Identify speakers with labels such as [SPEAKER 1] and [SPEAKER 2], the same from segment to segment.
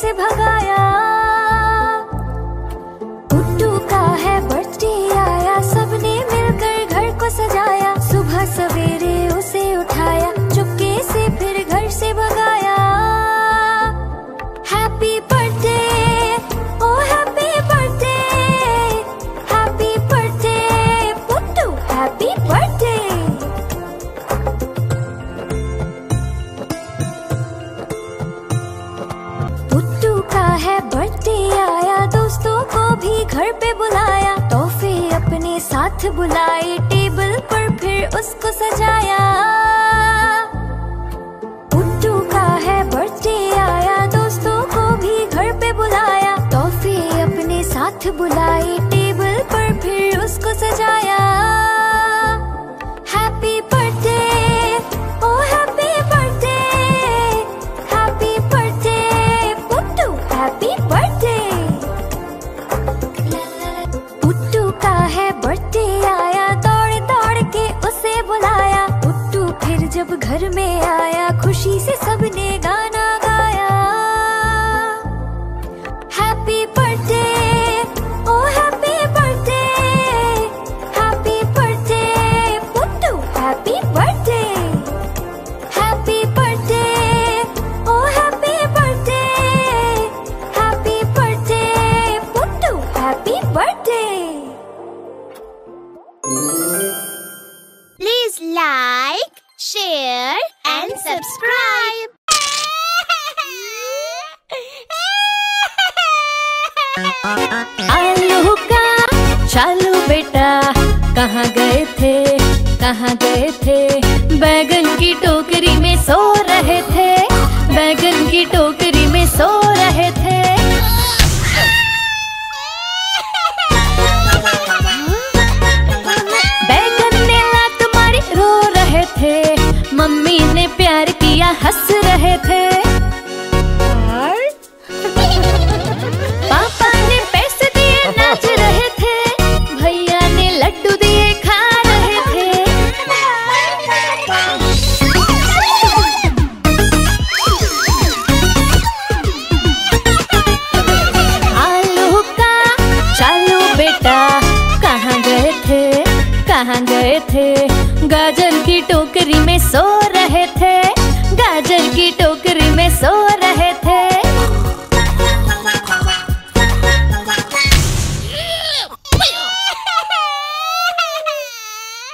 [SPEAKER 1] से भगाया। पुट्टू का है बर्थडे आया, सबने मिलकर घर को सजाया। सुबह सवेरे उसे उठाया, चुपके से फिर घर से भगाया। हैप्पी बर्थडे, ओ happy birthday, happy birthday Puttu, happy birthday. Puttu का है बर्थडे आया, दोस्तों को भी घर पे बुलाया। तोहफे अपने साथ बुलाए, टेबल पर फिर उसको सजाया। पुट्टू का है बर्थडे आया, दोस्तों को भी घर पे बुलाया। तोहफे अपने साथ बुलाए, टेबल पर फिर उसको सजाया। हैप्पी बर्थडे, ओ happy birthday, happy birthday Puttu, happy birthday. Puttu का है बर्थडे आया, दौड़ दौड़ के उसे बुलाया। पुट्टू फिर जब घर में आया, खुशी से सबने गाना गाया। Happy birthday, O happy birthday, happy birthday Puttu, happy birthday. Happy birthday, O happy birthday, happy birthday Puttu, happy birthday.
[SPEAKER 2] Please like, share and subscribe.
[SPEAKER 1] आलू का चालू बेटा, कहाँ गए थे, कहाँ गए थे। बैगन की टोकरी में सो रहे थे, बैगन की टोकरी में सो रहे थे। बैगन ने लात मारी, रो रहे थे। मम्मी ने प्यार किया, हंस रहे थे। पापा ने पैसे दिए, नाच रहे थे। भैया ने लड्डू दिए, खा रहे थे। आलू का चालू बेटा, कहाँ गए थे, कहाँ गए थे। गाजर की टोकरी में सो रहे थे, गाजर की टोकरी में सो रहे थे।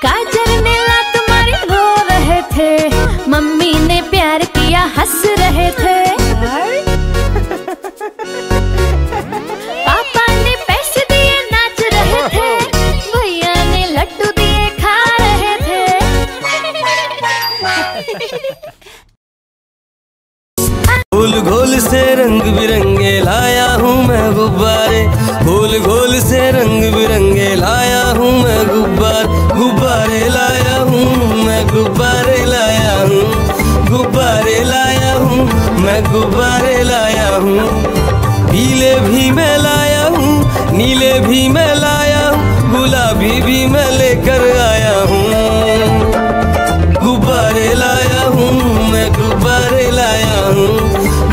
[SPEAKER 1] गाजर ने लात मारी, रो रहे थे। मम्मी ने प्यार किया, हंस रहे थे। पापा ने पैसे दिए, नाच रहे थे। भैया ने लड्डू दिए, खा रहे थे।
[SPEAKER 3] गोल गोल से रंग बिरंगे लाया हूँ मैं गुब्बारे, गोल गोल से रंग बिरंगे लाया हूँ मैं गुब्बारे लाया हूँ मैं, गुब्बारे लाया हूँ, गुब्बारे लाया हूँ मैं, गुब्बारे लाया हूँ। पीले भी मैं लाया हूँ, नीले भी मैं लाया हूँ, गुलाबी भी मैं लेकर आया हूँ। गुब्बारे लाया हूँ मैं, गुब्बारे लाया हूँ,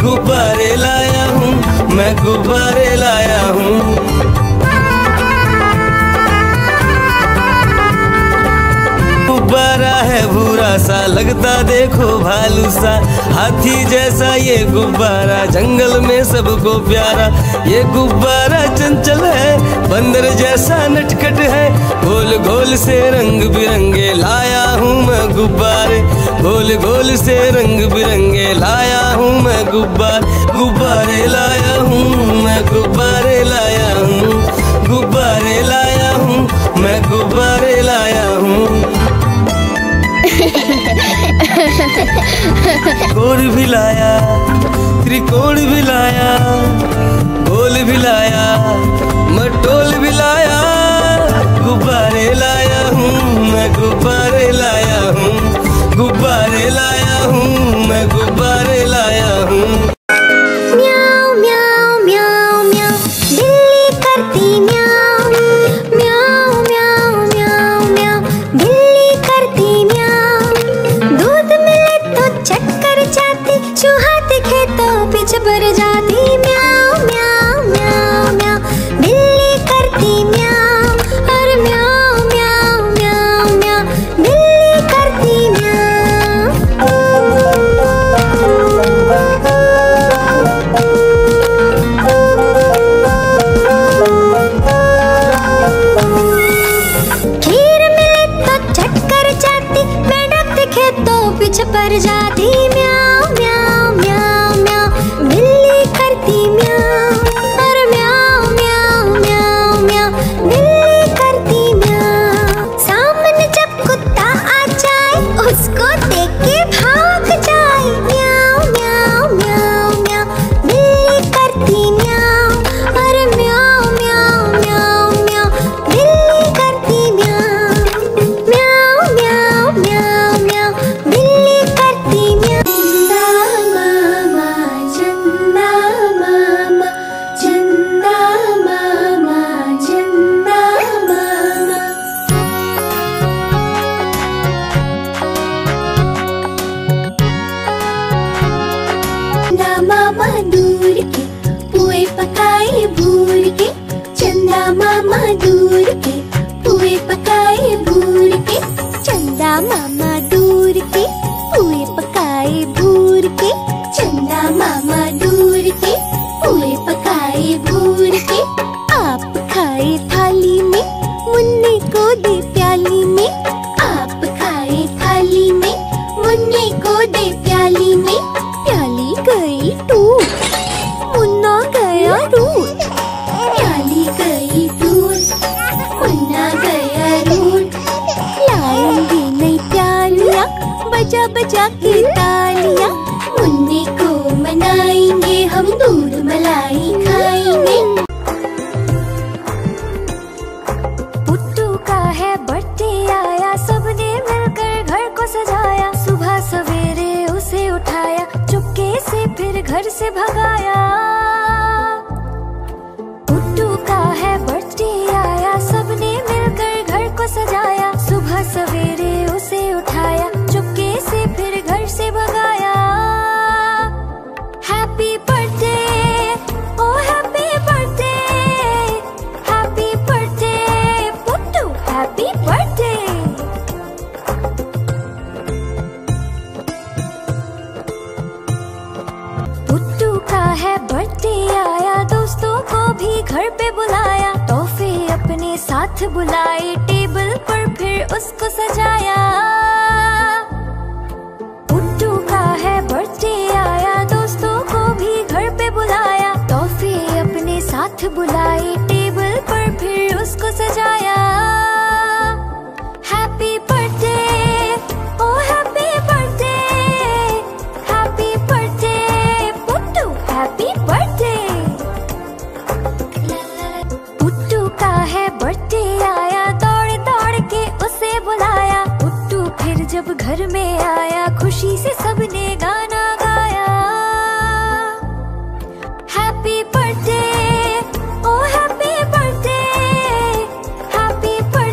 [SPEAKER 3] गुब्बारे लाया हूँ मैं, गुब्बारे लाया हूँ। गुब्बारा है भूरा सा, लगता देखो भालू सा। हाथी जैसा ये गुब्बारा, जंगल में सबको प्यारा। ये गुब्बारा चंचल है, बंदर जैसा नटखट है। गोल गोल से रंग बिरंगे लाया हूँ मैं गुब्बारे, गोल गोल से रंग बिरंगे लाया हूँ मैं गुब्बारे लाया हूँ मैं, गुब्बारे लाया हूँ, गुब्बारे लाया हूँ मैं, गुब्बारे लाया हूँ। गोल भी लाया, त्रिकोण भी लाया, गोल भी लाया, मटोल भी लाया। गुब्बारे लाया हूँ मैं, गुब्बारे लाया हूँ, गुब्बारे लाया हूँ मैं, गुब्बारे लाया हूँ।
[SPEAKER 2] म्याऊ म्याऊ म्याऊ म्याऊ, बिल्ली करती म्याऊ। म्याऊ म्याऊ म्याऊ म्याऊ, बिल्ली करती म्याऊ। दूध मिले तो चक्कर जाती, चूहा दिखे तो पीछे पड़ जाती। म्याऊ
[SPEAKER 1] से भगाया। पुट्टू का है बर्थडे आया, सबने मिलकर घर को सजाया। सुबह सवेरे उसे उठाया, चुपके से फिर घर से भगाया। हैप्पी बर्थडे, ओ happy birthday, happy birthday Puttu, happy birthday. Puttu का है बर्थडे आया, दोस्तों को भी घर पे बुलाया। तोहफे अपने साथ बुलाए, टेबल पर फिर उसको सजाया। पुट्टू का है बर्थडे आया, दोस्तों को भी घर पे बुलाया। तोहफे अपने साथ बुलाए, टेबल पर फिर उसको सजाया। हैप्पी बर्थडे, ओ happy birthday, happy birthday Puttu, happy birthday. Puttu का है बर्थडे आया, दौड़ दौड़ के उसे बुलाया। पुट्टू फिर जब घर में आया, खुशी से सबने गाना गाया। हैप्पी बर्थडे, ओ हैप्पी बर्थडे, हैप्पी बर्थडे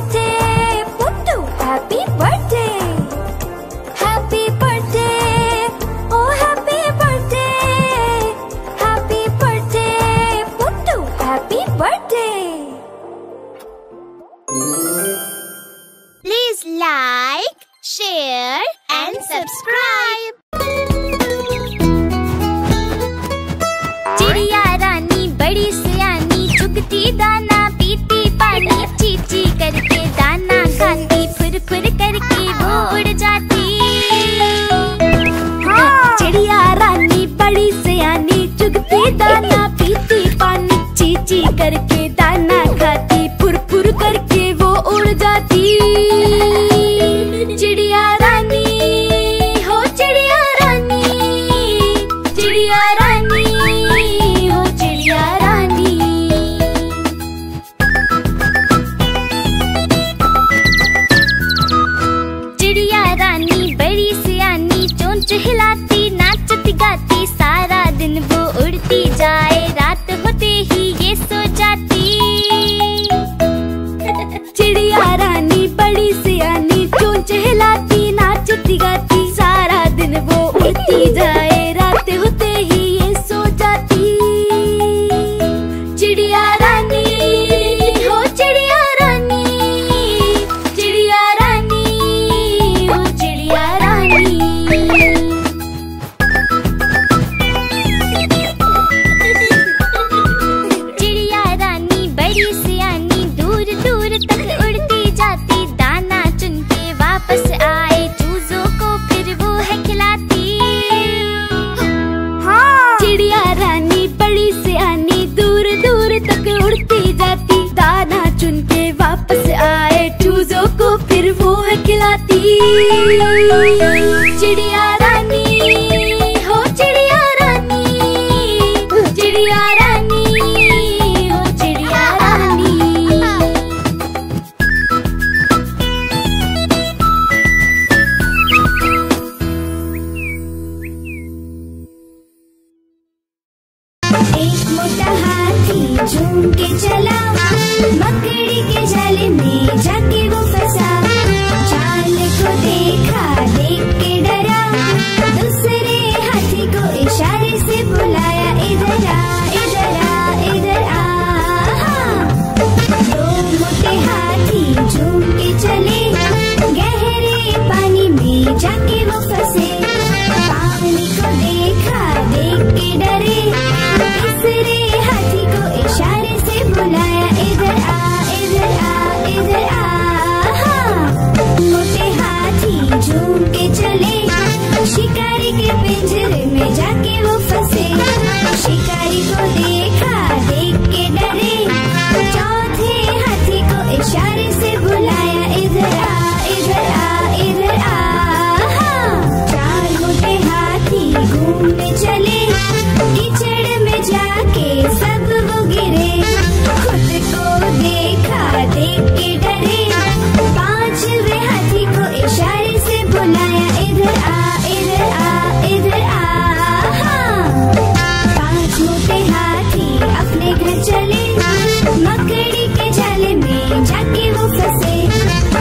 [SPEAKER 2] में जाके वो फंसे।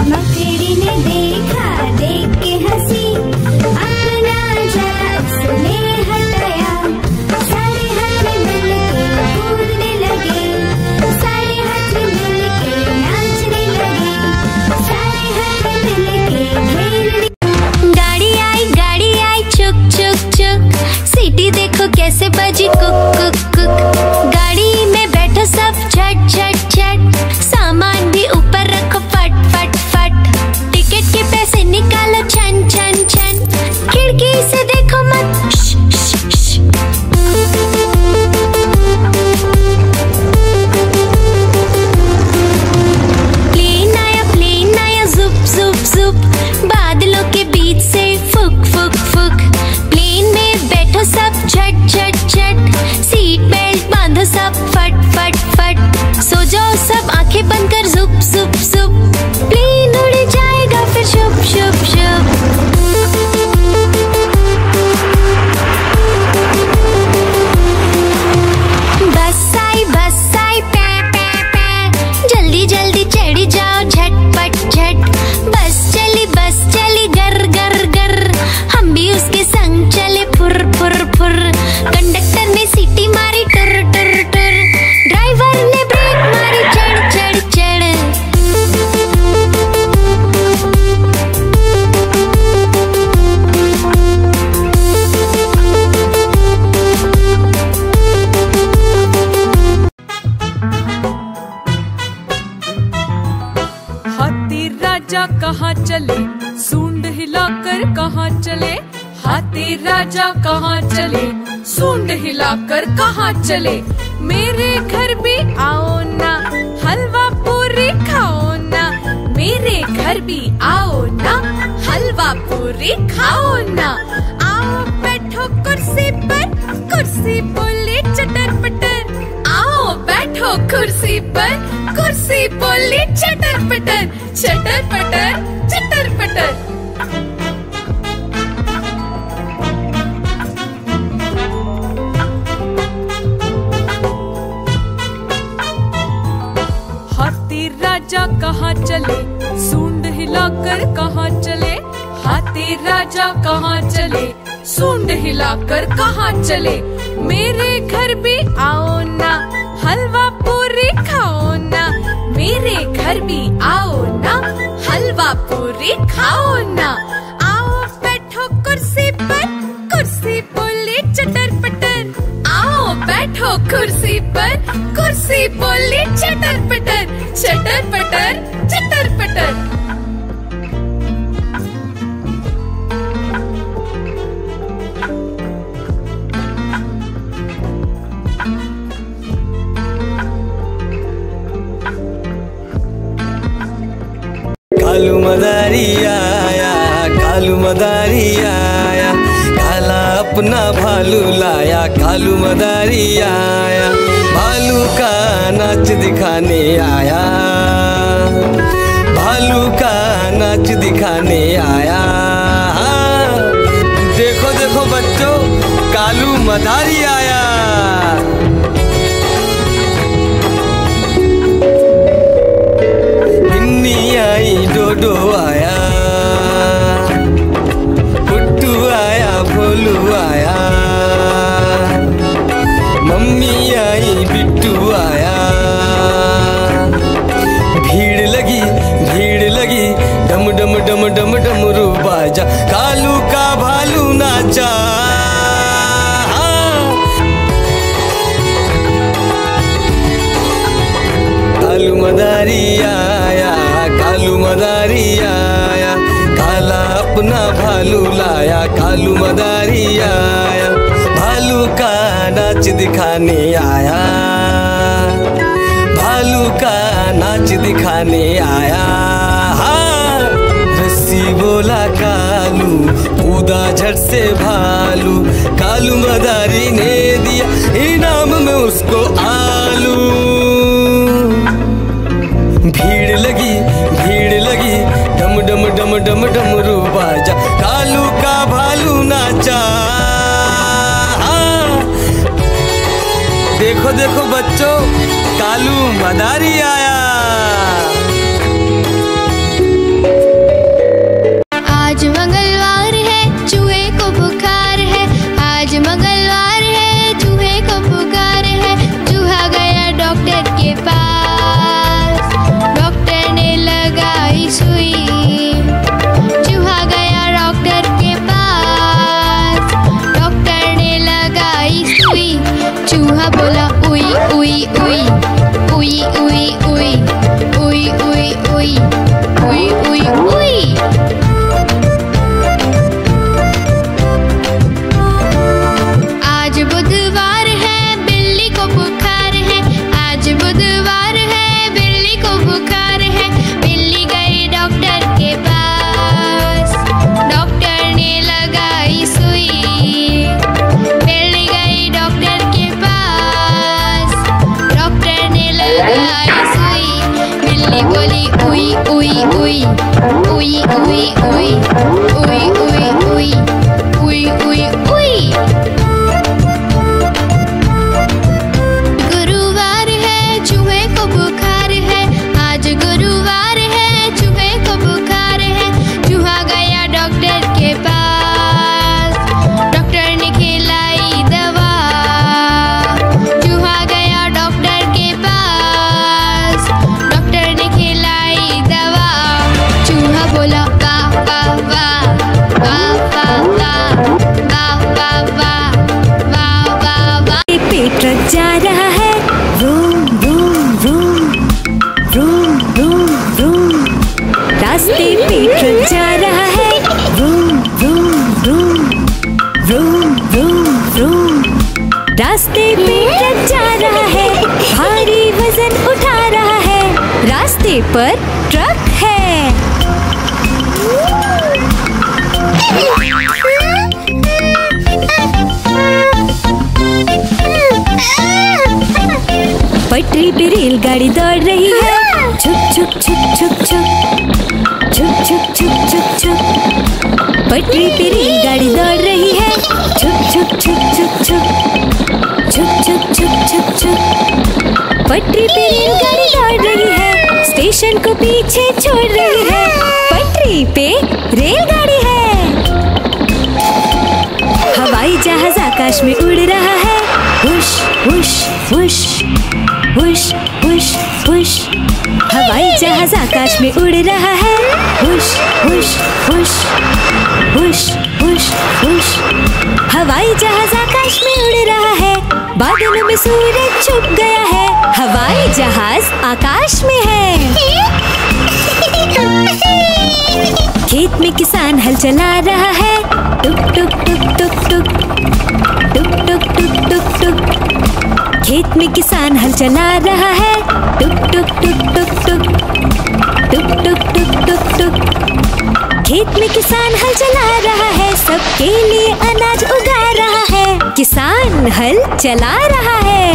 [SPEAKER 2] मकड़ी ने देखा, देख के हंसी, अपना जाल उसने हटाया। सारे हाथ मिलके कूदने लगे, सारे हाथ मिलके नाचने लगे, सारे हाथ मिलके खेलने। गाड़ी आई चुक चुक चुक, सीटी देखो कैसे बजी कुक कुक कुक। गाड़ी में बैठो सब झट झट झट, सामान भी ऊपर रखो फट फट फट। टिकट के पैसे निकालो छन छन छन, खिड़की से देखो मत श, श, श। प्लेन आया जुप जुप जुप, बादलों के बीच से फुक फुक फुक। प्लेन में बैठो सब झट झट झट, सीट बेल्ट बांधो सब फट फट फट। सो जाओ सब आंखें बंद कर जुप जुप जुप, प्लेन उड़ जाएगा फिर शुप शुप शुप। बस आई पै पै पै, जल्दी जल्दी चढ़ जाओ झटपट झट। बस चली गर गर गर, हम भी उसके संग चले फुर फुर फुर। कंडक्टर ने सीटी मारी टुर टुर टुर, ड्राइवर ने ब्रेक मारी चढ़ चढ़ चढ़।
[SPEAKER 4] हाथी राजा कहाँ चले, सूंड हिलाकर कहाँ चले। हाथी राजा कहाँ चले, सूंड हिलाकर कहाँ चले। मेरे घर भी आओ ना, हलवा पूरी खाओ ना। मेरे घर भी आओ ना, हलवा पूरी खाओ ना। आओ बैठो कुर्सी पर, कुर्सी बोले चटर पटर। आओ बैठो कुर्सी पर, कुर्सी बोली चटर पटर, चटर पटर चटर पटर। हाथी राजा कहाँ चले, सूंड हिलाकर कहाँ चले। हाथी राजा कहाँ चले, सूंड हिलाकर कहाँ चले। मेरे घर भी आओ ना, हलवा पूरी खाओ ना। मेरे घर भी आओ ना, हलवा पूरी खाओ ना। आओ बैठो कुर्सी पर, कुर्सी बोली चटर पटर। आओ बैठो कुर्सी पर, कुर्सी बोली चटर पटर, चटर पटर चटर पटर।
[SPEAKER 3] कालू मदारी आया, कालू मदारी आया, काला अपना भालू लाया। कालू मदारी आया, भालू का नाच दिखाने आया, भालू का नाच दिखाने आया। देखो देखो बच्चों, कालू मदारी आया। आई डोडो आया, गुड्डू आया, भोलू आया, मम्मी आई, बिट्टू आया। भीड़ लगी डम डम डम डम डमरू बाजा, कालू का भालू नाचा। कालू मदारी आया, कालू मदारी आया, काला अपना भालू लाया। कालू मदारी आया, भालू का नाच दिखाने आया, भालू का नाच दिखाने आया। रस्सी बोला कालू, कूदा झट से भालू। कालू मदारी ने दिया इनाम में उसको आलू। भीड़ लगी डम डम डम डम डमरू बाजा, कालू का भालू नाचा। देखो देखो बच्चों, कालू मदारी आया।
[SPEAKER 1] उई उई उई उई उई उई उई उई उई उई। गुरुवार है चूहे को बुखार है, आज गुरुवार है चूहे को बुखार है। चूहा गया डॉक्टर के पास, डॉक्टर ने खिलाई दवा। चूहा गया डॉक्टर के पास, डॉक्टर ने खिलाई दवा। चूहा बोला वाह वाह वाह वाह वाह वाह वाह वाह वाह वाह वाह।
[SPEAKER 2] पेट ट्रक जा रहा है, room room room room room room. रास्ते पे ट्रक जा रहा है, room room room room room room. रास्ते पे ट्रक जा रहा है, भारी वजन उठा रहा है। रास्ते पर ट्रक है। पटरी पे रेलगाड़ी दौड़ रही है, छुक छुक छुक छुक छुक छुक छुक छुक छुक छुक। पटरी पे रेलगाड़ी दौड़ रही है, छुक छुक छुक छुक छुक छुक छुक छुक छुक छुक। पटरी पे रेलगाड़ी दौड़ रही है, स्टेशन को पीछे छोड़ रही है। पटरी पे रेलगाड़ी है। हवाई जहाज आकाश में उड़ रहा है, हुश हुश हुश हुश हुश हुश। हवाई जहाज आकाश में उड़ रहा है, हुश हुश हुश हुश हुश हुश। हवाई जहाज आकाश में उड़ रहा है, बादलों में सूरज छुप गया है। हवाई जहाज आकाश में है। खेत में किसान हल चला रहा है, टुक टुक टुक टुक टुक टुक टुक टुक टुक टुक। खेत में किसान हल चला रहा है, टुक टुक टुक टुक टुक टुक टुक टुक टुक टुक। खेत में किसान हल चला रहा है, सबके लिए अनाज उगा रहा है। किसान हल चला रहा है।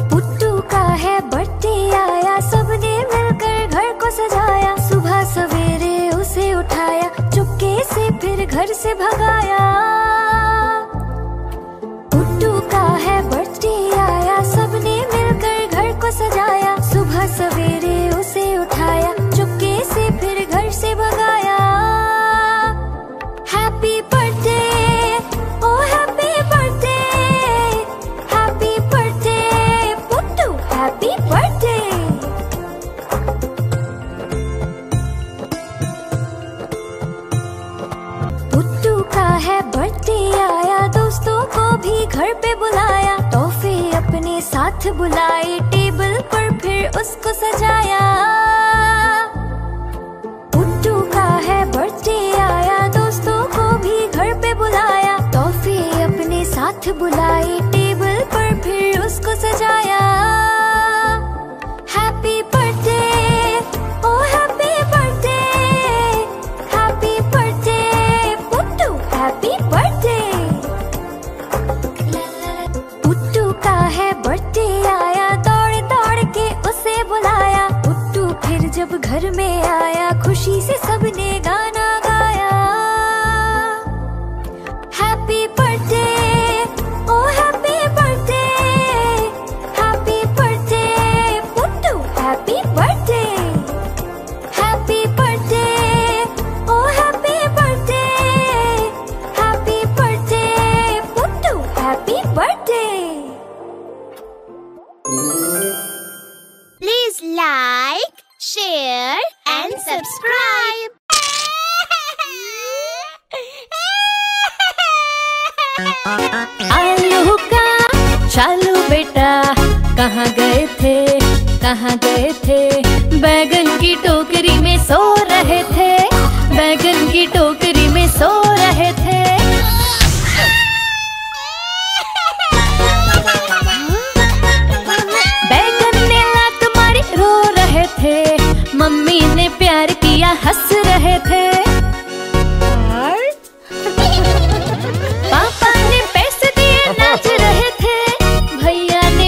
[SPEAKER 2] पुट्टू का है बर्थडे आया, सबने मिलकर घर को सजाया। सुबह सवेरे उसे उठाया, चुपके से फिर घर से भगाया। पुट्टू का है बर्थडे आया, सबने मिलकर घर को सजाया। सुबह सवेरे उसे उठाया, चुपके से फिर घर से भगाया। हैप्पी बर्थडे ओ happy birthday, happy birthday Puttu, happy birthday. Puttu का है बर्थडे आया, दोस्तों को भी घर पे बुलाया। तोहफे अपने साथ बुलाए, टेबल पर फिर उसको सजाया। पुट्टू का है बर्थडे आया, दोस्तों को भी घर पे बुलाया। तोहफे अपने साथ बुलाए, टेबल पर फिर उसको सजाया। हैप्पी बर्थडे ओ happy birthday, happy birthday Puttu, happy birthday. Puttu का है बर्थडे आया, दौड़ दौड़ के उसे बुलाया। पुट्टू फिर जब घर में आया, खुशी से सबने गाना गाया। Happy birthday O happy birthday, happy birthday Puttu, happy birthday. Happy birthday O happy birthday, happy birthday Puttu, happy birthday.
[SPEAKER 5] Please like, share and subscribe.
[SPEAKER 1] आलू का चालू बेटा, कहाँ गए थे कहाँ गए थे? बैगन की टोकरी में सो रहे थे, बैगन की टोकरी में सो रहे थे। बैगन ने लात मारी रो रहे थे, मम्मी ने प्यार किया हंस रहे थे। पापा ने पैसे दिए नाच रहे थे, भैया ने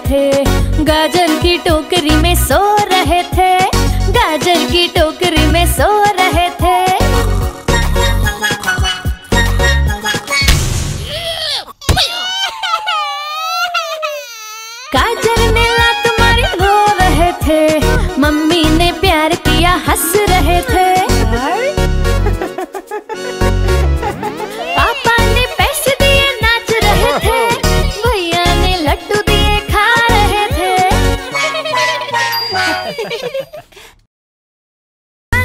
[SPEAKER 1] थे, गाजर की टोकरी में सो रहे थे, गाजर की टोकरी में सो रहे थे। गाजर ने लात मारी रो रहे थे, मम्मी ने प्यार किया हंस रहे थे, पापा ने पैसे दिए नाच रहे थे, भैया ने लड्डू दिए खा रहे थे।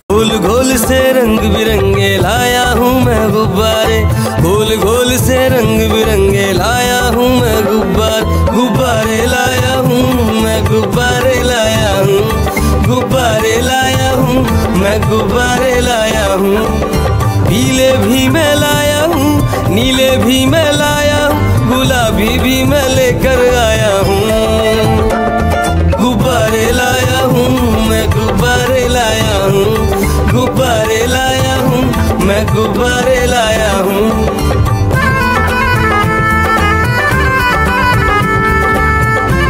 [SPEAKER 3] गोल गोल से रंग बिरंगे लाया हूँ मैं गुब्बारे, गोल गोल से रंग बिरंगे लाया हूँ मैं गुब्बारे लाया हूँ मैं, गुब्बारे लाया हूँ, गुब्बारे लाया हूँ मैं, गुब्बारे लाया हूँ। पीले भी मैं लाया हूँ, नीले भी मैं लाया हूँ, गुलाबी भी मैं लेकर आया हूँ। गुब्बारे लाया हूँ मैं, गुब्बारे लाया हूँ, गुब्बारे लाया हूँ मैं, गुब्बारे लाया हूँ।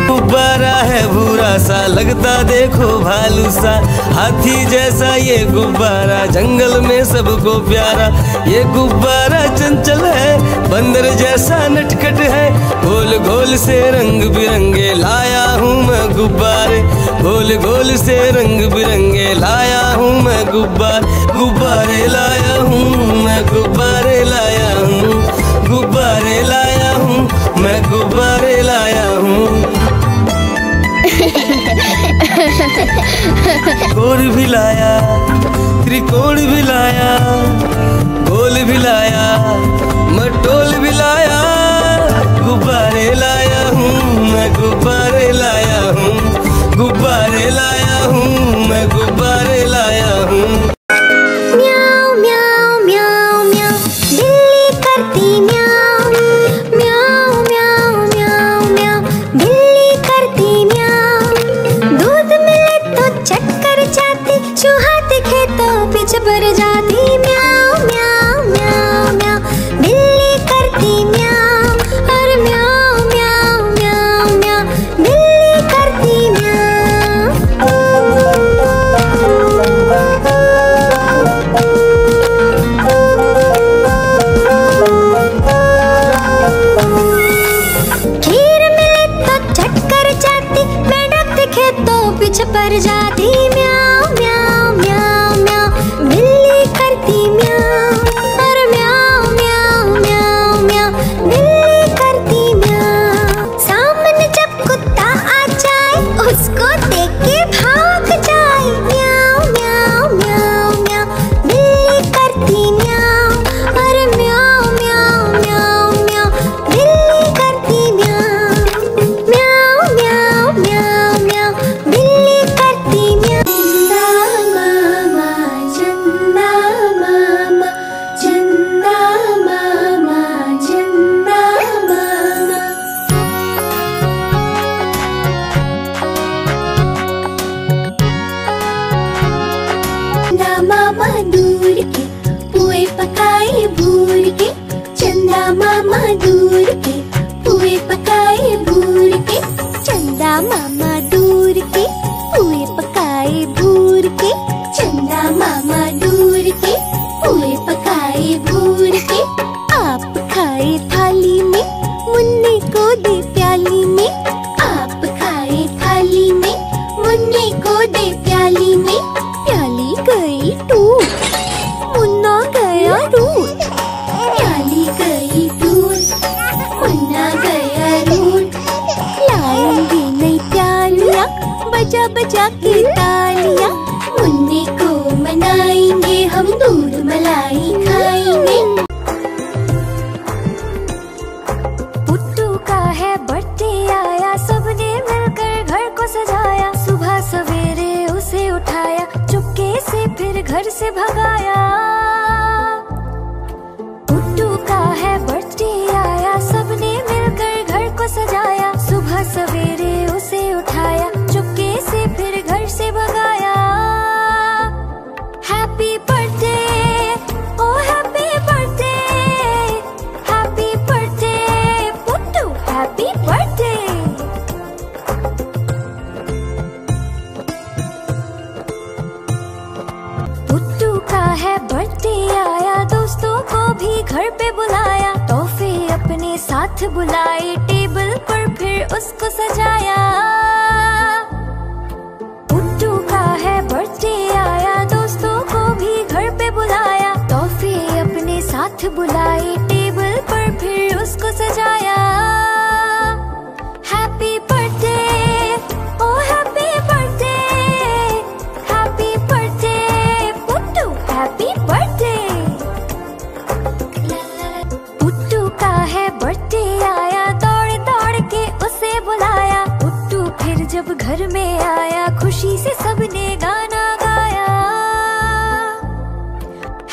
[SPEAKER 3] गुब्बारा है भूरा सा लगता देखो भालू सा, हाथी जैसा ये गुब्बारा जंगल में सबको प्यारा। ये गुब्बारा चंचल है बंदर जैसा नटखट है, गोल गोल से रंग बिरंगे लाया हूँ मैं गुब्बारे, गोल गोल से रंग बिरंगे लाया हूँ मैं गुब्बारे लाया हूँ मैं, गुब्बारे लाया हूँ, गुब्बारे लाया हूँ मैं, गुब्बारे लाया हूँ। गोल भी लाया, त्रिकोण भी लाया, गोल भी लाया, मटोल भी लाया, गुब्बारे लाया हूँ मैं, गुब्बारे लाया हूँ, गुब्बारे लाया हूँ मैं, गुब्बारे लाया हूँ।
[SPEAKER 2] म्याऊ म्याऊ म्याऊ म्याऊ बिल्ली करती म्याऊ, म्याऊ म्याऊ म्याऊ म्याऊ बिल्ली करती म्याऊ। दूध मिले तो चक्कर जाती, चूहा दिखे तो पीछे पड़ जाती। म्याऊ म्याऊ म्याऊ म्याऊ बिल्ली करती म्याऊ, और म्याऊ म्याऊ म्याऊ म्याऊ बिल्ली करती म्याऊ। खीर मिले तो चक्कर जाती, मेंढक दिखे तो पीछे पड़ जाती। म्याऊ म्याऊ म्याऊ म्याऊ बिल्ली करती म्याऊ, और म्याऊ म्याऊ म्याऊ म्याऊ बिल्ली करती म्याऊ। सामने जब कुत्ता आ जाए उसको देख के भाग जाए। म्याऊ म्याऊ म्याऊ म्याऊ बिल्ली करती म्याऊ, और म्याऊ म्याऊ म्याऊ म्याऊ बिल्ली करती म्याऊ। म्याऊ म्याऊ म्याऊ म्याऊ बिल्ली करती म्याऊ। चंदा मामा चंदा मामा चंदा मामा चंदा मामा दूर के पुए पकाए भूर के, चंदा मामा दूर के पुए पकाए भूर के, चंदा मामा दूर के पुए पकाए भूर के, चंदा मामा दूर के पुए पकाए भूर के। आप खाए थाली में, मुन्ने को दे प्याली में, आप खाए थाली में, मुन्ने को दे प्याली में। प्याली गई टूट, मुन्ना गया रूट, प्याली गई टूट, मुन्ना गया रूट। लाएंगे नई प्यालियाँ बजा बजा के तालियाँ, मुन्ने को मनाएंगे हम दूध मलाई खाएंगे। पुट्टू का है बर्थडे आया, सबने मिलकर घर को सजाया, सुबह सवेरे उसे उठाया, चुपके से फिर घर से भगाया। पुट्टू का है बर्थडे आया, सबने मिलकर घर को सजाया, सुबह सवेरे उसे उठाया, चुपके से फिर घर से भगाया। हैप्पी बर्थडे ओ happy birthday, happy birthday Puttu, happy birthday.
[SPEAKER 1] अपने साथ बुलाए, टेबल पर फिर उसको सजाया। पुट्टू का है बर्थडे आया, दोस्तों को भी घर पे बुलाया। तोहफे अपने साथ बुलाए, टेबल पर फिर उसको सजाया। हैप्पी बर्थडे, ओ happy birthday, happy birthday Puttu, happy birthday. Puttu का है बर्थडे आया, दौड़ दौड़ के उसे बुलाया। पुट्टू फिर जब घर में आया, खुशी से सबने गाना गाया।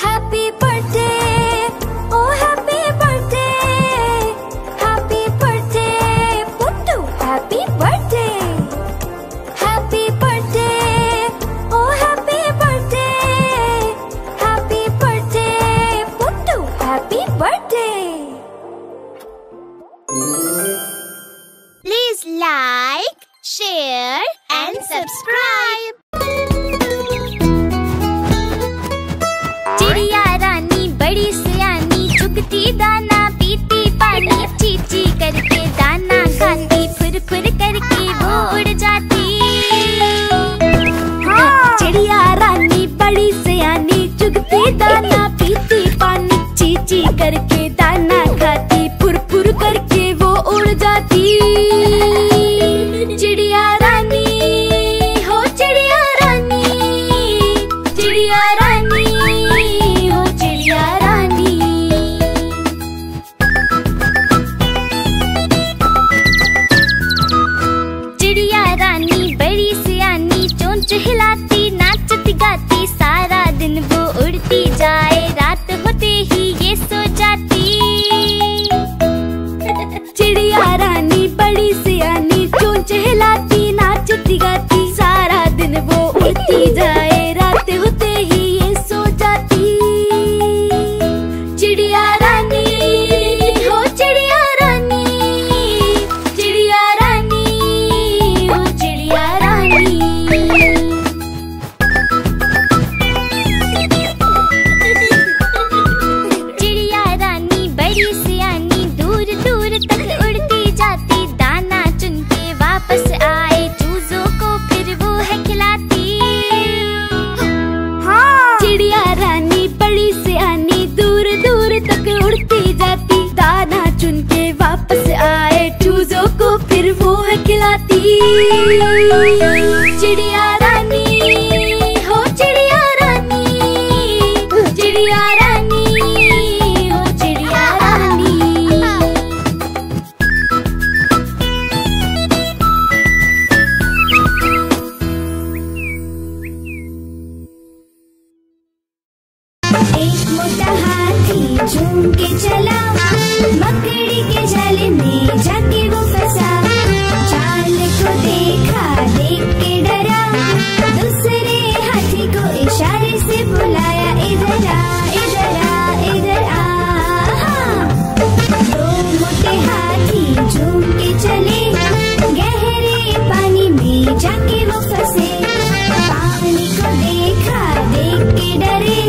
[SPEAKER 1] Happy birthday, O happy birthday, happy birthday Puttu, happy birthday. Happy birthday, O happy birthday, happy birthday Puttu, happy birthday.
[SPEAKER 5] Please like, share and subscribe.
[SPEAKER 2] चिड़िया रानी बड़ी सियानी, चुगती दाना पीती पानी, चींची करके दाना खाती, फुर फुर करके वो उड़ जाती।
[SPEAKER 1] चिड़िया रानी बड़ी सियानी, चुगती दाना पीती पानी, चींची करके दाना खाती, फुर फुर करके वो उड़ जाती। चिड़िया रानी, हो चिड़िया रानी, चिड़िया रानी, हो चिड़िया रानी।
[SPEAKER 2] चिड़िया रानी बड़ी सियानी, चोंच हिलाती, नाचती गाती, सारा दिन वो उड़ती जाए, रात होते ही ये सो जाती।
[SPEAKER 1] चिड़िया रानी बड़ी सियानी, चोंच हिलाती, नाचती गाती, सारा दिन वो उड़ती जाए, रात होते ही ये सो जाती। चिड़िया रानी, हो चिड़िया रानी, चिड़िया रानी, हो चिड़िया रानी।
[SPEAKER 2] चिड़िया रानी बड़ी सियानी, दूर दूर तक उड़ती जाती, दाना चुन के वापस आए, चूजों को फिर वो है खिलाती।
[SPEAKER 1] चिड़िया रानी बड़ी सियानी, दूर दूर तक उड़ती जाती, दाना चुन के वापस आए, चूजों को फिर वो है खिलाती। चिड़िया रानी, हो चिड़िया रानी, चिड़िया रानी, हो चिड़िया रानी।
[SPEAKER 2] एक मोटा हाथी झूम के चला, मकड़ी के जाल में जाके वो फंसा। जाल को देखा, देख के डरा, दूसरे हाथी को इशारे से बुलाया, इधर आ, इधर आ, इधर आ। दो मोटे हाथी झूम के चले, गहरे पानी में जाके वो फंसे। पानी को देखा, देख के डरे,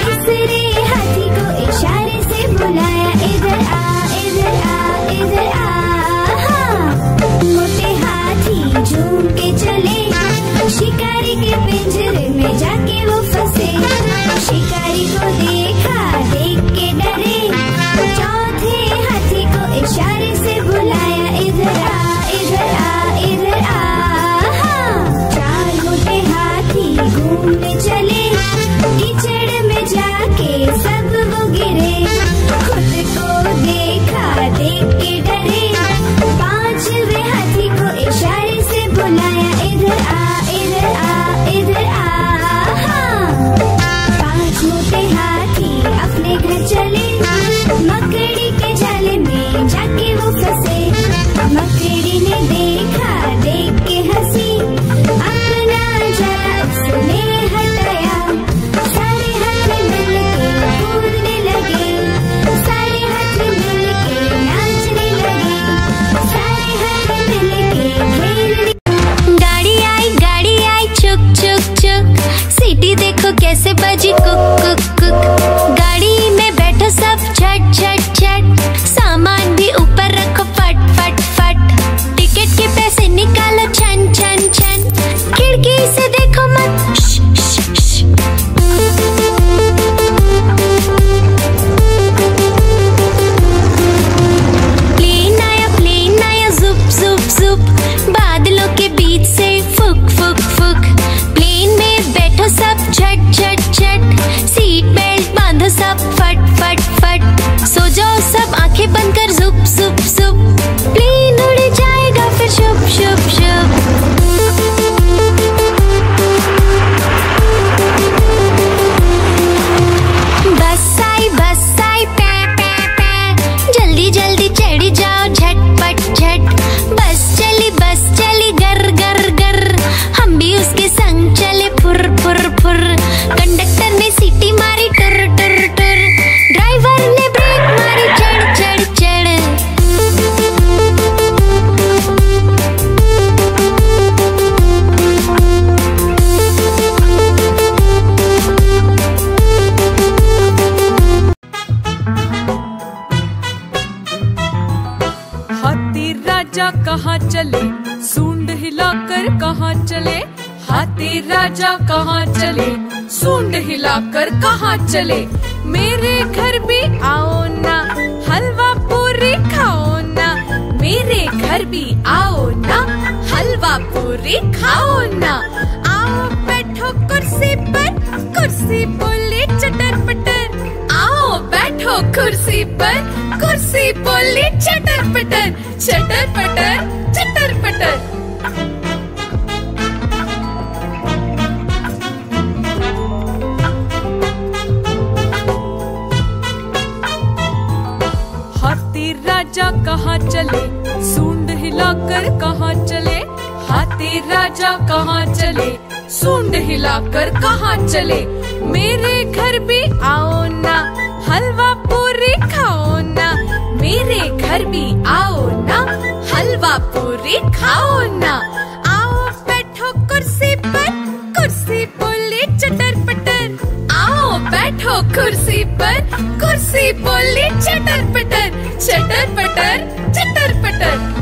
[SPEAKER 2] तीसरे हाथी को इशारे से बुलाया, इधर आ, इधर आ, इधर आ। मोटे हाथी झूम के चले, शिकारी के पिंजरे में जाके वो फंसे।
[SPEAKER 4] राजा कहाँ चले, सूंड हिलाकर कहाँ चले, हाथी राजा कहाँ चले, सूंड हिलाकर कहाँ चले। मेरे घर भी आओ ना, हलवा पूरी खाओ ना, मेरे घर भी आओ ना, हलवा पूरी खाओ ना। आओ बैठो कुर्सी पर, कुर्सी बोले चटर पटर, आओ बैठो कुर्सी पर, कुर्सी बोले चटर पटर, चटर पटर चटर पटर। हाथी राजा कहाँ चले, सूंड हिलाकर कहाँ चले, हाथी राजा कहाँ चले, सूंड हिलाकर कहाँ चले। मेरे घर भी आओ ना, हलवा पूरी खाओ ना, मेरे घर भी आओ ना, हलवा पूरी खाओ ना। आओ बैठो कुर्सी पर, कुर्सी बोले चटर पटर, आओ बैठो कुर्सी पर, कुर्सी बोले चटर पटर, चटर पटर चटर पटर।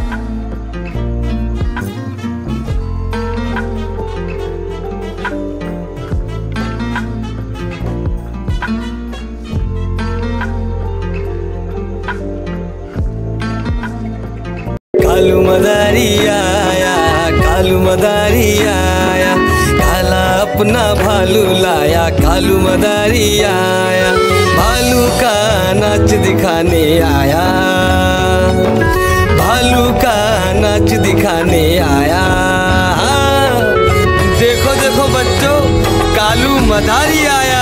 [SPEAKER 3] कालू मदारी आया, कालू मदारी आया, काला अपना भालू लाया, कालू मदारी आया, भालू का नाच दिखाने आया, भालू का नाच दिखाने आया। देखो देखो बच्चों, कालू मदारी आया।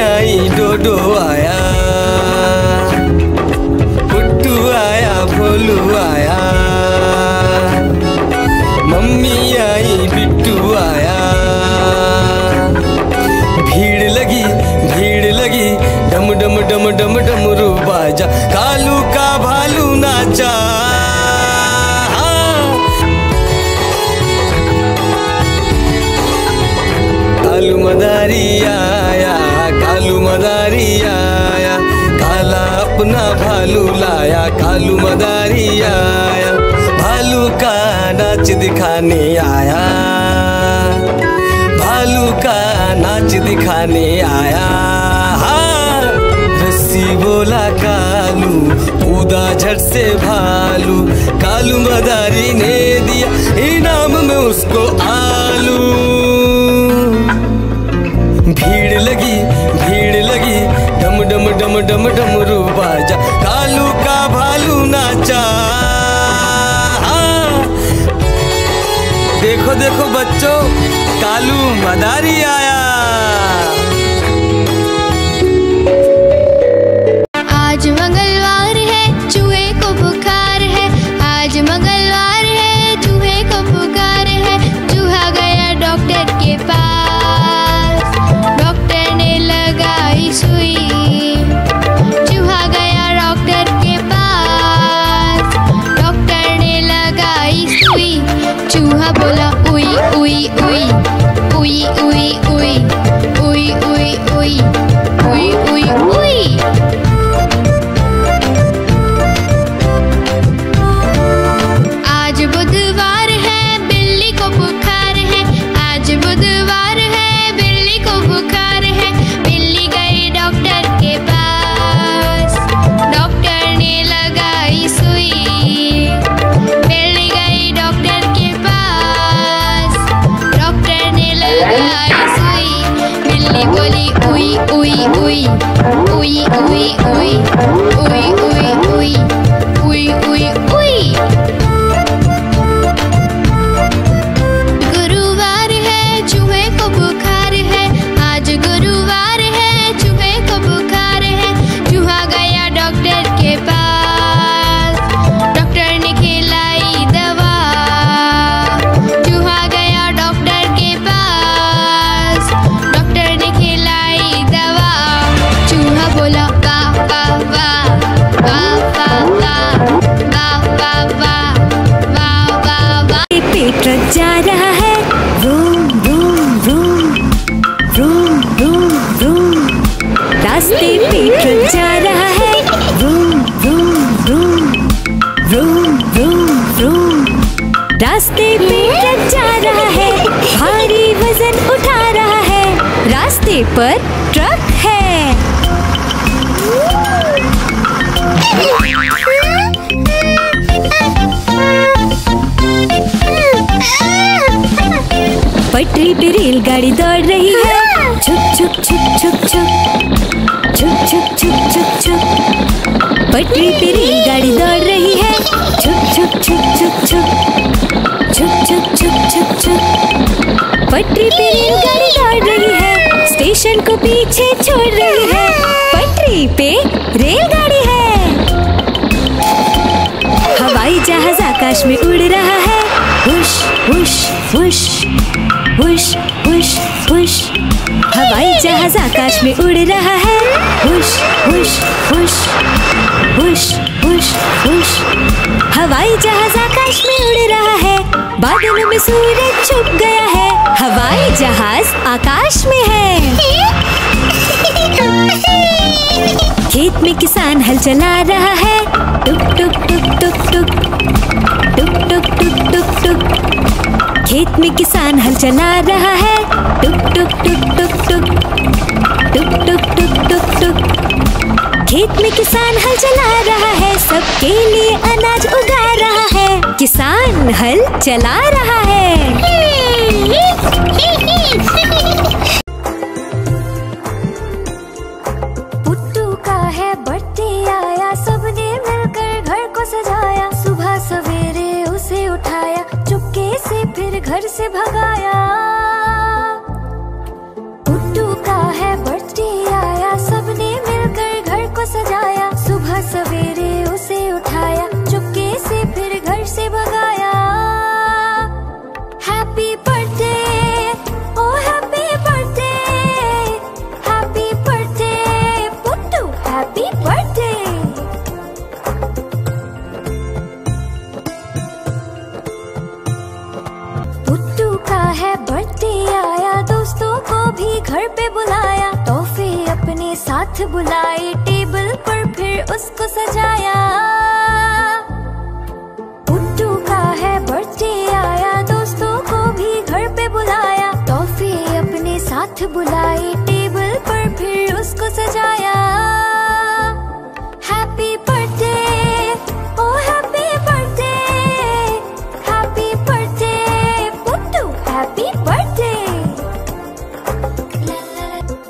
[SPEAKER 3] आई डोडो आया, पुट्टू आया, भोलू आया, मम्मी आई, बिट्टू आया। भीड़ लगी, भीड़ लगी, डम डम डम डम डमरू बाजा, कालू का भालू नाचा। कालू मदारी आया, कालू मदारी आया, काला अपना भालू लाया, कालू मदारी आया, भालू का नाच दिखाने आया, भालू का नाच दिखाने आया। रस्सी बोला कालू, कूदा झट से भालू, कालू मदारी ने दिया इनाम में उसको आलू। भीड़ लगी, भीड़ लगी, डम डम डम डम डमरू बाजा, कालू का भालू नाचा। देखो देखो बच्चों, कालू मदारी आया।
[SPEAKER 1] आज मंगलवार है, चूहे को बुखार है, आज मंगलवार है, चूहे को बुखार है। चूहा गया डॉक्टर के पास, डॉक्टर ने लगाई सुई। चूहा गया डॉक्टर के पास, डॉक्टर ने लगाई सुई। चूहा बोला उई उई उई, उई उई उई, उई उई उई, उई उई उई। आज बुधवार है, बिल्ली को बुखार है, आज बुधवार है, बिल्ली को बुखार है। बिल्ली गई डॉक्टर के पास, डॉक्टर ने लगाई सुई। बिल्ली गई डॉक्टर के पास, डॉक्टर ने लगाई सुई। बिल्ली बोली उई उई उई, उई उई उई, उई उई उई, उई उई उई। गुरुवार है, चूहे को बुखार है, आज गुरुवार है, चूहे को बुखार है। चूहा गया डॉक्टर के पास, डॉक्टर ने खिलाई दवा। चूहा गया डॉक्टर के पास, डॉक्टर ने खिलाई दवा। चूहा बोला वाह वाह वाह, वाह वाह वाह, वाह वाह वाह, वाह वाह वाह।
[SPEAKER 2] पे ट्रक जा रहा है, room room room, room room room.
[SPEAKER 1] रास्ते पे ट्रक जा रहा है, vroom vroom vroom, vroom vroom vroom. रास्ते पे ट्रक जा रहा है, भारी वजन उठा रहा है, रास्ते पर ट्रक है। पटरी पे रेलगाड़ी दौड़ रही है, छुक छुक छुक छुक छुक, छुक छुक छुक छुक छुक। पटरी पे रेलगाड़ी दौड़ रही है, छुक छुक छुक छुक छुक, छुक छुक छुक छुक छुक। पटरी पे रेलगाड़ी दौड़ रही है, स्टेशन को पीछे छोड़ रही है, पटरी पे रेलगाड़ी है। हवाई जहाज आकाश में उड़ रहा है, हुश हुश हुश, हुश हुश हुश। हवाई जहाज आकाश में उड़ रहा है, हुश हुश हुश, हुश हुश हुश। हवाई जहाज आकाश में उड़ रहा है, बादलों में सूरज छुप गया है, हवाई जहाज आकाश में है। खेत में किसान हल चला रहा है, टुक टुक टुक टुक टुक, टुक टुक टुक टुक टुक। खेत में किसान हल चला रहा है, टुक टुक टुक टुक टुक, टुक टुक टुक टुक टुक। खेत में किसान हल चला रहा है, सबके लिए अनाज उगा रहा है, किसान हल चला रहा है। पुट्टू का है बर्थडे आया, सबने मिलकर घर को सजाया, सुबह सवेरे उसे उठाया, चुपके से फिर घर से भगाया। पुट्टू का है बर्थडे आया, सबने मिलकर घर को सजाया, सुबह सवेरे उसे उठाया, चुपके से फिर घर से भगाया। हैप्पी बर्थडे, ओ happy birthday, happy birthday Puttu, happy birthday. Puttu का है बर्थडे आया, दोस्तों को भी घर पे बुलाया, तोहफे अपने साथ बुलाए, टेबल पर फिर उसको सजाया। पुट्टू का है बर्थडे आया, दोस्तों को भी घर पे बुलाया, तोहफे अपने साथ बुलाए, टेबल पर फिर उसको सजाया। हैप्पी बर्थडे, ओ happy birthday, happy birthday Puttu, happy birthday.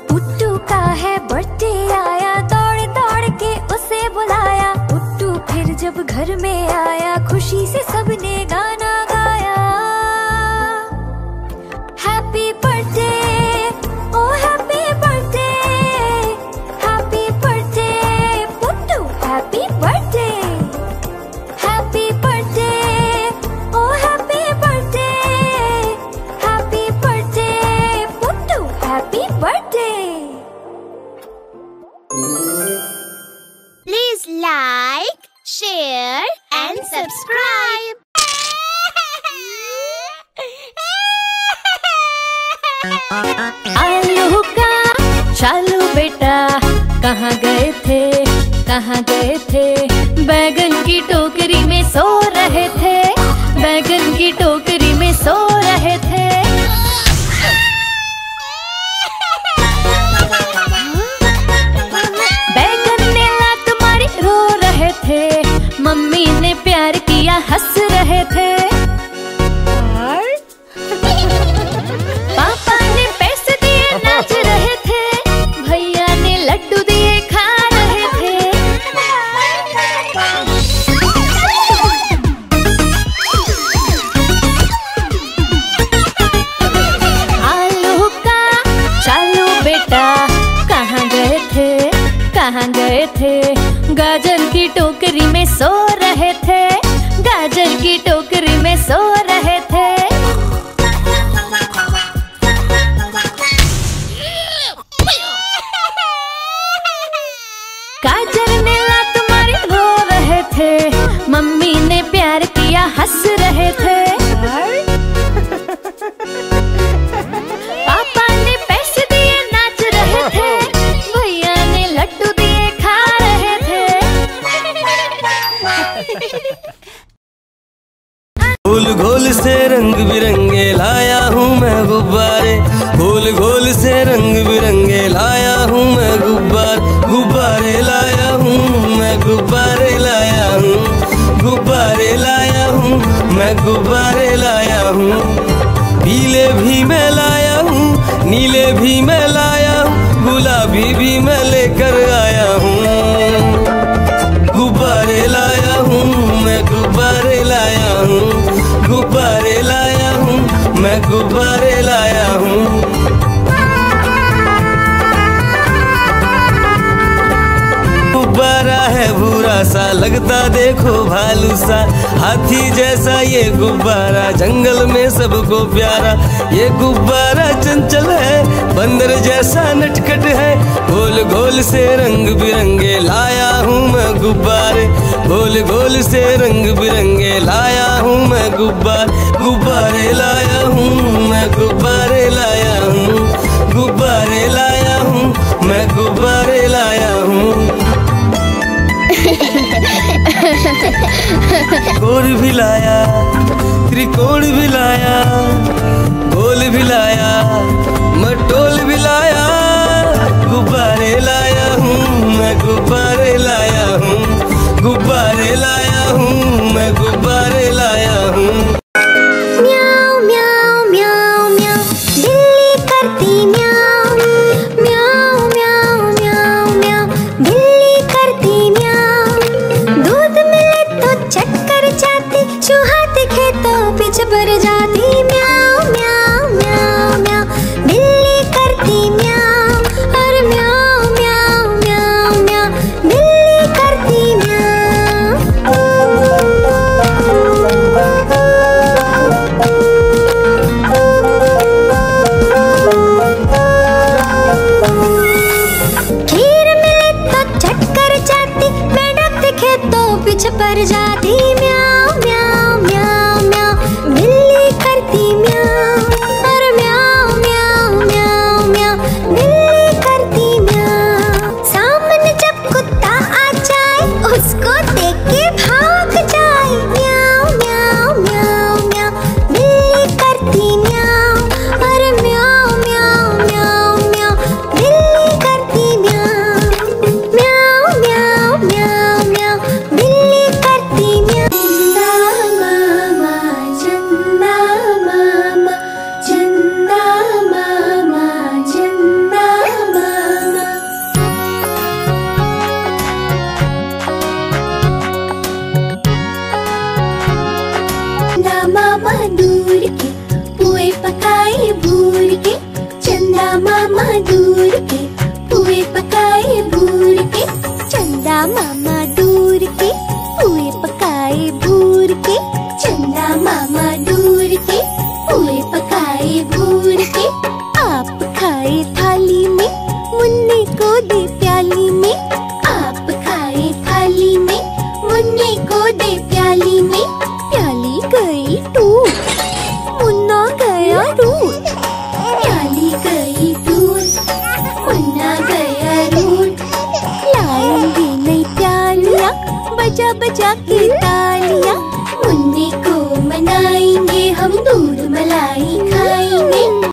[SPEAKER 1] Puttu का है बर्थडे आया, दौड़ दौड़ के उसे बुलाया, पुट्टू फिर जब घर में आया, खुशी से सबने गाना गाया। Happy birthday, O happy birthday, happy birthday Puttu, happy birthday. Happy birthday, O happy birthday, happy birthday Puttu, happy birthday.
[SPEAKER 5] Please like, share and subscribe.
[SPEAKER 1] आलू का चालू बेटा, कहाँ गए थे, कहाँ गए थे, बैगन की टोकरी में सो रहे थे, बैगन की टोकरी में सो रहे थे। बैगन ने लात मारी, रो रहे थे, मम्मी ने प्यार किया, हंस रहे थे। पापा ने पैसे दिए, नाच रहे थे, भैया ने लड्डू दिए, खा रहे थे। आलू का चालू बेटा, कहाँ गए थे, कहाँ गए थे, गाजर की टोकरी में सो रहे थे, गाजर की टोकरी में सो रहे थे। गाजर ने लात मारी, रो रहे थे, मम्मी ने प्यार किया, हंस रहे थे। पापा ने पैसे दिए, नाच रहे थे, भैया ने
[SPEAKER 3] सा लगता देखो भालू सा, हाथी जैसा ये गुब्बारा जंगल में सबको प्यारा। ये गुब्बारा चंचल है, बंदर जैसा नटखट है, गोल गोल से रंग बिरंगे लाया हूँ मैं गुब्बारे, गोल गोल से रंग बिरंगे लाया हूँ मैं गुब्बारे लाया हूँ मैं, गुब्बारे लाया हूँ, गुब्बारे लाया हूँ मैं, गुब्बारे लाया हूँ। गोल भी लाया, त्रिकोण भी लाया, गोल भी लाया, मटोल भी लाया, गुब्बारे लाया हूँ मैं, गुब्बारे लाया हूँ, गुब्बारे लाया हूँ मैं, गुब्बारे लाया हूँ।
[SPEAKER 2] म्याऊ म्याऊ म्याऊ म्याऊ बिल्ली करती म्याऊ, म्याऊ म्याऊ म्याऊ म्याऊ बिल्ली करती म्याऊ। दूध मिले तो चक्कर जाती, चूहा दिखे तो पीछे भर जाती। म्याऊ म्याऊ म्याऊ म्याऊ बिल्ली करती म्याऊ, और म्याऊ म्याऊ म्याऊ म्याऊ बिल्ली करती म्याऊ। खीर मिले तो चक्कर जाती, मेंढक दिखे तो पीछे पड़ जाती। म्याऊ म्याऊ म्याऊ म्याऊ बिल्ली करती म्याऊ, और म्याऊ म्याऊ म्याऊ म्याऊ बिल्ली करती म्याऊ। सामने जब कुत्ता आ जाए, उसको देख के भाग जाए। म्याऊ म्याऊ म्याऊ म्याऊ बिल्ली करती म्याऊ, और म्याऊ म्याऊ म्याऊ म्याऊ बिल्ली करती म्याऊ। म्याऊ म्याऊ म्याऊ म्याऊ बिल्ली करती म्याऊ। चंदा मामा, चंदा मामा, चंदा मामा, चंदा मामा दूर के पुए पकाए भूर के, चंदा मामा दूर के पुए पकाए भूर के, चंदा मामा दूर के पुए पकाए भूर के, चंदा मामा दूर के पुए पकाए भूर के। आप खाए थाली में, मुन्ने को दे प्याली में, आप खाए थाली में, मुन्ने को दे प्याली में। प्याली गई टूट, मुन्ना गया रूट, प्याली गई टूट, मुन्ना गया रूट। लाएंगे नई प्यालियाँ, बजा बजा के तालियाँ, मुन्ने को